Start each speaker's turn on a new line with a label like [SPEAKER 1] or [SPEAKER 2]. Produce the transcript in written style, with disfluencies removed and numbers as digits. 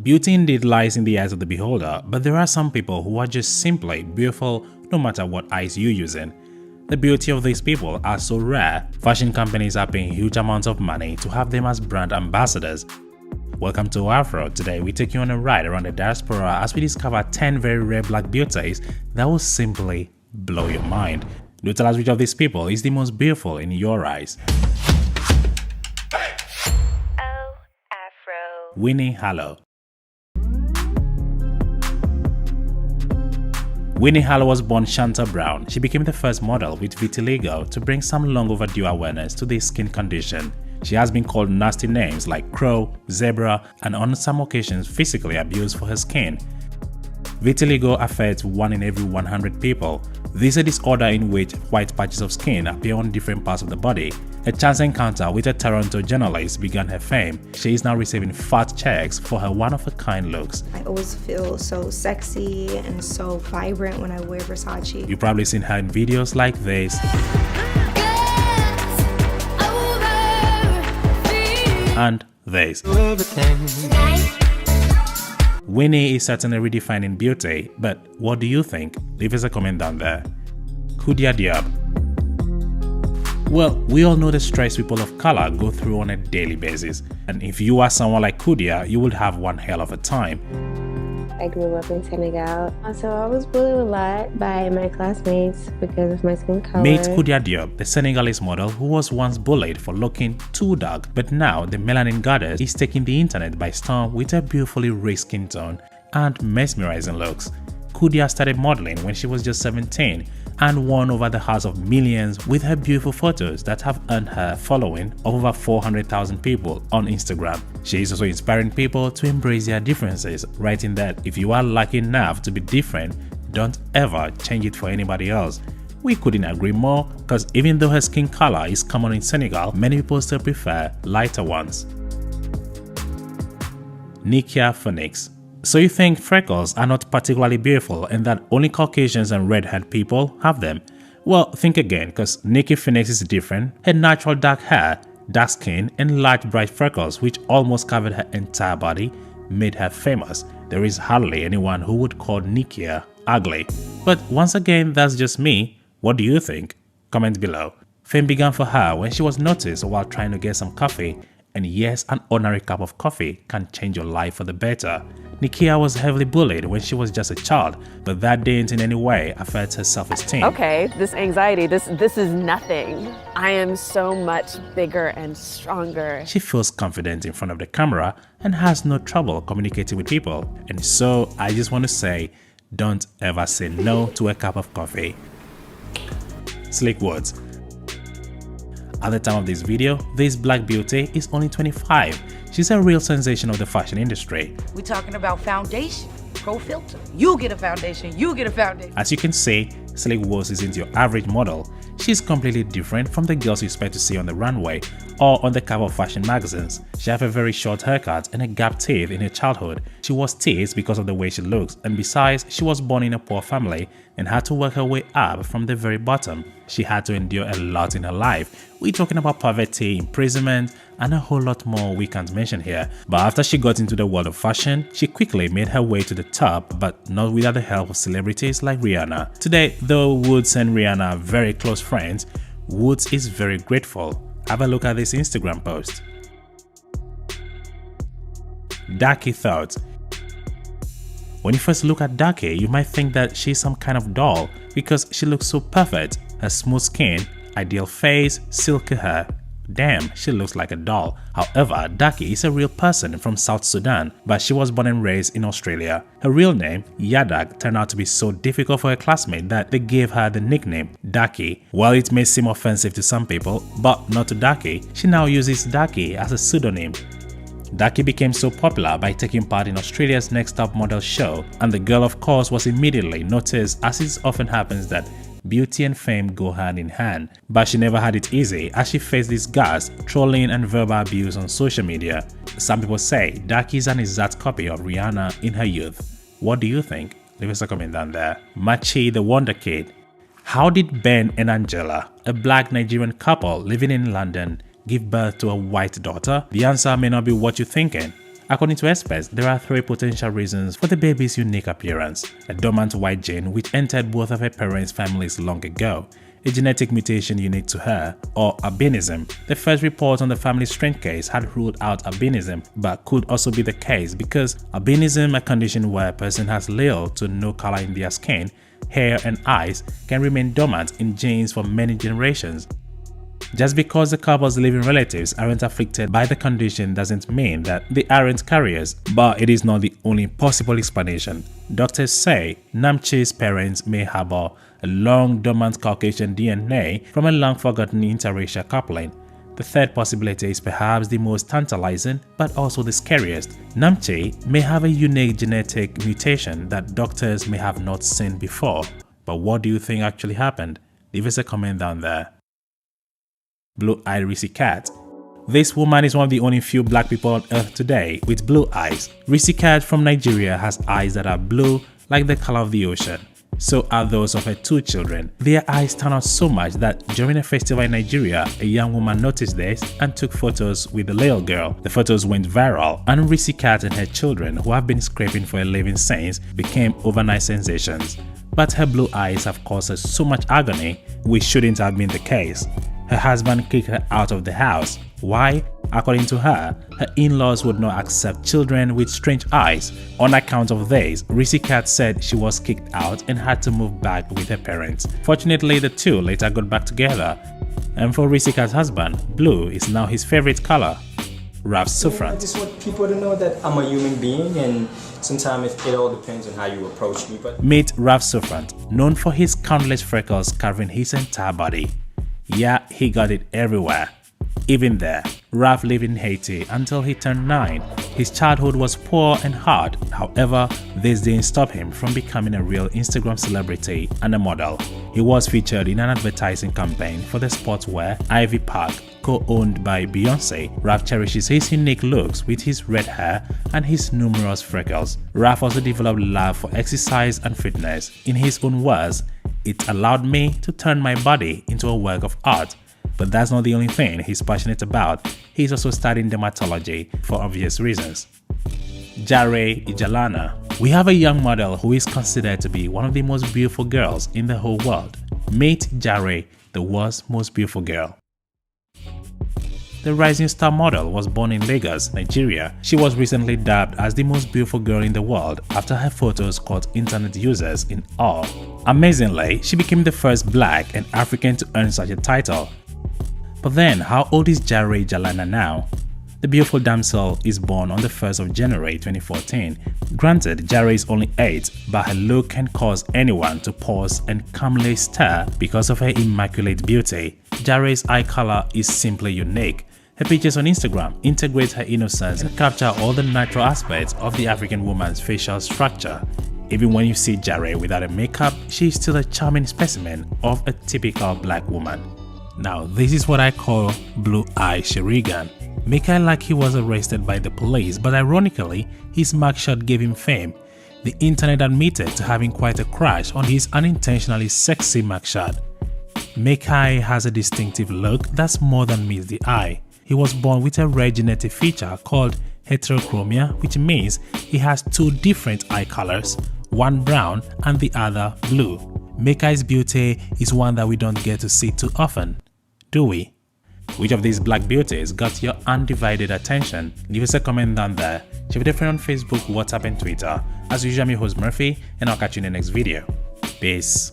[SPEAKER 1] Beauty indeed lies in the eyes of the beholder, but there are some people who are just simply beautiful no matter what eyes you're using. The beauty of these people are so rare, fashion companies are paying huge amounts of money to have them as brand ambassadors. Welcome to Afro. Today we take you on a ride around the diaspora as we discover 10 very rare black beauties that will simply blow your mind. Do tell us which of these people is the most beautiful in your eyes.
[SPEAKER 2] Oh, Afro.
[SPEAKER 1] Winnie Harlow. Winnie Harlow was born Shanta Brown. She became the first model with vitiligo to bring some long overdue awareness to this skin condition. She has been called nasty names like crow, zebra, and on some occasions physically abused for her skin. Vitiligo affects 1 in every 100 people. This is a disorder in which white patches of skin appear on different parts of the body. A chance encounter with a Toronto journalist began her fame. She is now receiving fat checks for her one-of-a-kind looks.
[SPEAKER 3] I always feel so sexy and so vibrant when I wear Versace.
[SPEAKER 1] You've probably seen her in videos like this and this. Winnie is certainly redefining beauty, but what do you think? Leave us a comment down there. Koudia Diop. Well, we all know the stress people of color go through on a daily basis, and if you are someone like Koudia, you would have one hell of a time.
[SPEAKER 4] I grew up in Senegal, so I was bullied a lot by my classmates because of my skin color.
[SPEAKER 1] Meet Koudia Diop, the Senegalese model who was once bullied for looking too dark, but now the melanin goddess is taking the internet by storm with her beautifully rich skin tone and mesmerizing looks. Koudia started modeling when she was just 17 and won over the hearts of millions with her beautiful photos that have earned her a following of over 400,000 people on Instagram. She is also inspiring people to embrace their differences, writing that if you are lucky enough to be different, don't ever change it for anybody else. We couldn't agree more, because even though her skin color is common in Senegal, many people still prefer lighter ones. Nikia Phoenix. So you think freckles are not particularly beautiful and that only Caucasians and red-haired people have them? Well, think again, because Nikia Phoenix is different. Her natural dark hair, dark skin, and large bright freckles which almost covered her entire body made her famous. There is hardly anyone who would call Nikia ugly. But once again, that's just me. What do you think? Comment below. Fame began for her when she was noticed while trying to get some coffee. And yes, an ordinary cup of coffee can change your life for the better. Nikia was heavily bullied when she was just a child, but that didn't in any way affect her self-esteem.
[SPEAKER 5] Okay, this anxiety, this is nothing. I am so much bigger and stronger.
[SPEAKER 1] She feels confident in front of the camera and has no trouble communicating with people. And so I just want to say, don't ever say no to a cup of coffee. Slick Woods. At the time of this video, this black beauty is only 25. She's a real sensation of the fashion industry.
[SPEAKER 6] We're talking about foundation, pro filter. You get a foundation, you get a foundation.
[SPEAKER 1] As you can see, Slick Woods isn't your average model. She's completely different from the girls you expect to see on the runway or on the cover of fashion magazines. She has a very short haircut and a gap teeth in her childhood. She was teased because of the way she looks, and besides, she was born in a poor family and had to work her way up from the very bottom. She had to endure a lot in her life. We're talking about poverty, imprisonment, and a whole lot more we can't mention here. But after she got into the world of fashion, she quickly made her way to the top, but not without the help of celebrities like Rihanna. Today, though Woods and Rihanna are very close friends, Woods is very grateful. Have a look at this Instagram post. Daki Thoughts. When you first look at Daki, you might think that she's some kind of doll because she looks so perfect. Her smooth skin, ideal face, silky hair. Damn, she looks like a doll. However, Daki is a real person from South Sudan, but she was born and raised in Australia. Her real name, Yadak, turned out to be so difficult for her classmate that they gave her the nickname Daki. While it may seem offensive to some people, but not to Daki, she now uses Daki as a pseudonym. Daki became so popular by taking part in Australia's Next Top Model show, and the girl of course was immediately noticed, as it often happens that beauty and fame go hand in hand. But she never had it easy as she faced disgust, trolling and verbal abuse on social media. Some people say Daki is an exact copy of Rihanna in her youth. What do you think? Leave us a comment down there. Machi the Wonder Kid. How did Ben and Angela, a black Nigerian couple living in London, give birth to a white daughter? The answer may not be what you're thinking. According to experts, there are 3 potential reasons for the baby's unique appearance: a dormant white gene which entered both of her parents' families long ago, a genetic mutation unique to her, or albinism. The first report on the family strength case had ruled out albinism, but could also be the case because albinism, a condition where a person has little to no color in their skin, hair and eyes, can remain dormant in genes for many generations. Just because the couple's living relatives aren't afflicted by the condition doesn't mean that they aren't carriers, but it is not the only possible explanation. Doctors say Namche's parents may harbor a long dormant Caucasian DNA from a long-forgotten interracial coupling. The third possibility is perhaps the most tantalizing, but also the scariest. Namche may have a unique genetic mutation that doctors may have not seen before. But what do you think actually happened? Leave us a comment down there. Blue-eyed Rissy Cat. This woman is one of the only few black people on earth today with blue eyes. Rissy Cat from Nigeria has eyes that are blue like the color of the ocean. So are those of her 2 children. Their eyes stand out so much that during a festival in Nigeria, a young woman noticed this and took photos with the little girl. The photos went viral, and Rissy Cat and her children, who have been scraping for a living since, became overnight sensations. But her blue eyes have caused her so much agony, which shouldn't have been the case. Her husband kicked her out of the house. Why? According to her, her in-laws would not accept children with strange eyes. On account of this, Rissy Cat said she was kicked out and had to move back with her parents. Fortunately, the 2 later got back together. And for Rissy Cat's husband, blue is now his favorite color. Ralph Souffrant.
[SPEAKER 7] I just want people to know that I'm a human being, and sometimes it all depends on how you approach me. But
[SPEAKER 1] meet Ralph Souffrant, known for his countless freckles covering his entire body. Yeah, he got it everywhere. Even there, Ralph lived in Haiti until he turned 9. His childhood was poor and hard. However, this didn't stop him from becoming a real Instagram celebrity and a model. He was featured in an advertising campaign for the sportswear Ivy Park, co-owned by Beyonce. Ralph cherishes his unique looks with his red hair and his numerous freckles. Ralph also developed love for exercise and fitness. In his own words, "It allowed me to turn my body into a work of art." But that's not the only thing he's passionate about. He's also studying dermatology for obvious reasons. Jare Ijalana. We have a young model who is considered to be one of the most beautiful girls in the whole world. Meet Jare, the world's most beautiful girl. The rising star model was born in Lagos, Nigeria. She was recently dubbed as the most beautiful girl in the world after her photos caught internet users in awe. Amazingly, she became the first black and African to earn such a title. But then, how old is Jare Jalana now? The beautiful damsel is born on the 1st of January 2014. Granted, Jare is only 8, but her look can cause anyone to pause and calmly stare because of her immaculate beauty. Jare's eye color is simply unique. Her pictures on Instagram integrate her innocence and capture all the natural aspects of the African woman's facial structure. Even when you see Jare without a makeup, she is still a charming specimen of a typical black woman. Now, this is what I call blue-eye Sherigan. Make like he was arrested by the police, but ironically, his mugshot gave him fame. The internet admitted to having quite a crush on his unintentionally sexy mugshot. Mekai has a distinctive look that's more than meets the eye. He was born with a rare genetic feature called heterochromia, which means he has 2 different eye colors, one brown and the other blue. Mekai's beauty is one that we don't get to see too often, do we? Which of these black beauties got your undivided attention? Leave us a comment down there. Share with a friend on Facebook, WhatsApp and Twitter. As usual, I'm your host Murphy, and I'll catch you in the next video. Peace.